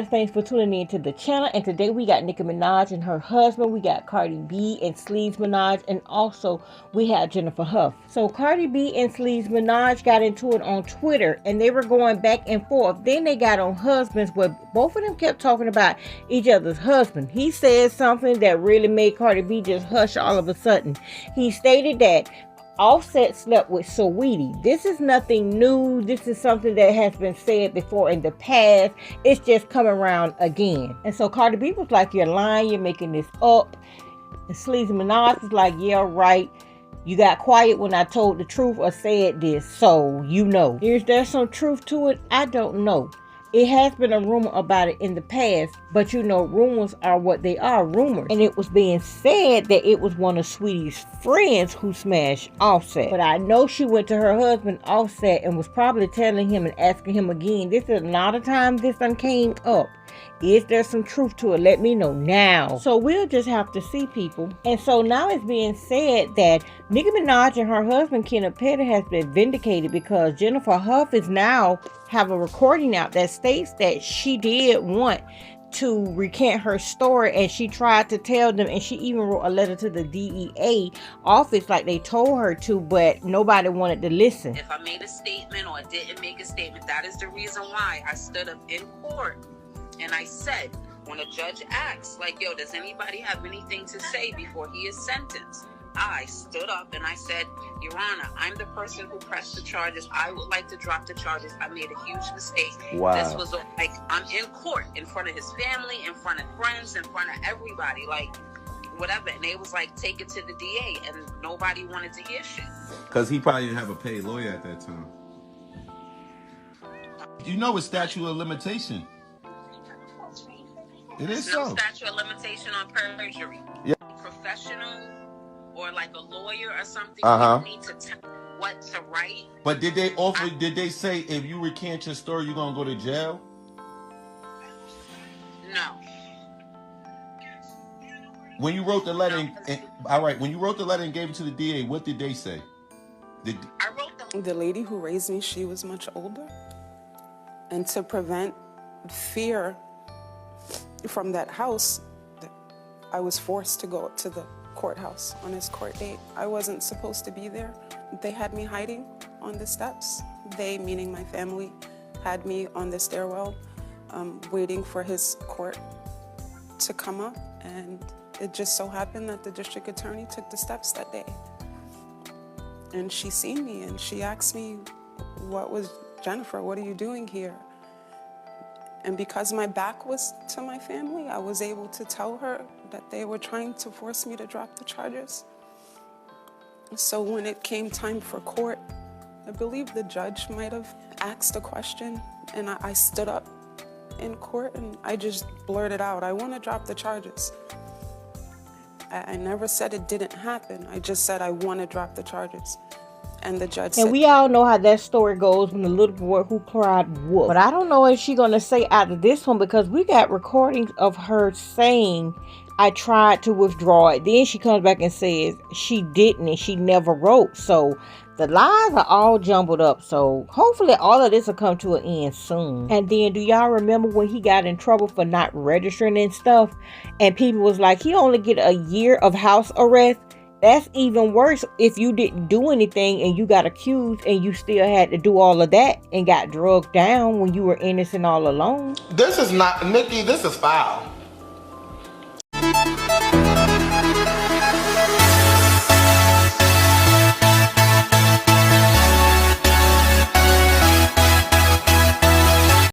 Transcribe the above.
guys, thanks for tuning in to the channel. And today we got Nicki Minaj and her husband. We got Cardi B and Sleeze Maraj, and also we have Jennifer Hough. So Cardi B and Sleeze Maraj got into it on Twitter, and they were going back and forth. Then they got on husbands, where both of them kept talking about each other's husband. He said something that really made Cardi B just hush all of a sudden. He stated that Offset slept with Saweetie. This is nothing new. This is something that has been said before in the past. It's just coming around again. And so Cardi B was like, you're lying. You're making this up. And Sleeze Maraj is like, yeah, right. You got quiet when I told the truth or said this. So, you know. Is there some truth to it? I don't know. It has been a rumor about it in the past, but you know, rumors are what they are, rumors. And it was being said that it was one of Sweetie's friends who smashed Offset. But I know she went to her husband, Offset, and was probably telling him and asking him again. This is a lot of times this one came up. Is there some truth to it? Let me know now. So we'll just have to see, people. And so now it's being said that Nicki Minaj and her husband, Kenneth Petty, has been vindicated because Jennifer Hough is now have a recording out that states that she did want to recant her story, and she tried to tell them, and she even wrote a letter to the DEA office like they told her to, but nobody wanted to listen. If I made a statement or didn't make a statement, that is the reason why I stood up in court and I said, when a judge asks, like, yo, does anybody have anything to say before he is sentenced? I stood up and I said, Your Honor, I'm the person who pressed the charges. I would like to drop the charges. I made a huge mistake. Wow. This was like, I'm in court in front of his family, in front of friends, in front of everybody, like, whatever. And they was like, take it to the DA, and nobody wanted to hear shit. Because he probably didn't have a paid lawyer at that time. You know it's statute of limitation. It is no so. Statute of limitation on perjury. Yeah. Professional or like a lawyer or something, Uh-huh. you need to tell what to write. But did they offer, did they say if you recant your story, you're going to go to jail? No. When you wrote the letter, all right, when you wrote the letter and gave it to the DA, what did they say? I wrote the lady who raised me, she was much older. And to prevent fear from that house, I was forced to go to the courthouse on his court date. I wasn't supposed to be there. They had me hiding on the steps. They, meaning my family, had me on the stairwell waiting for his court to come up. And it just so happened that the district attorney took the steps that day. And she seen me and she asked me, Jennifer, what are you doing here? And because my back was to my family, I was able to tell her that they were trying to force me to drop the charges. So when it came time for court, I believe the judge might have asked a question, and I stood up in court and I just blurted out, I want to drop the charges. I never said it didn't happen. I just said I want to drop the charges. And the judge said, and we all know how that story goes when the little boy who cried wolf. But I don't know if she's going to say out of this one, because we got recordings of her saying, I tried to withdraw it. Then she comes back and says she didn't and she never wrote. So the lies are all jumbled up. So hopefully all of this will come to an end soon. And then do y'all remember when he got in trouble for not registering and stuff? And people was like, he only get a year of house arrest. That's even worse if you didn't do anything and you got accused and you still had to do all of that and got drugged down when you were innocent all along. This is not, Nicki, this is foul.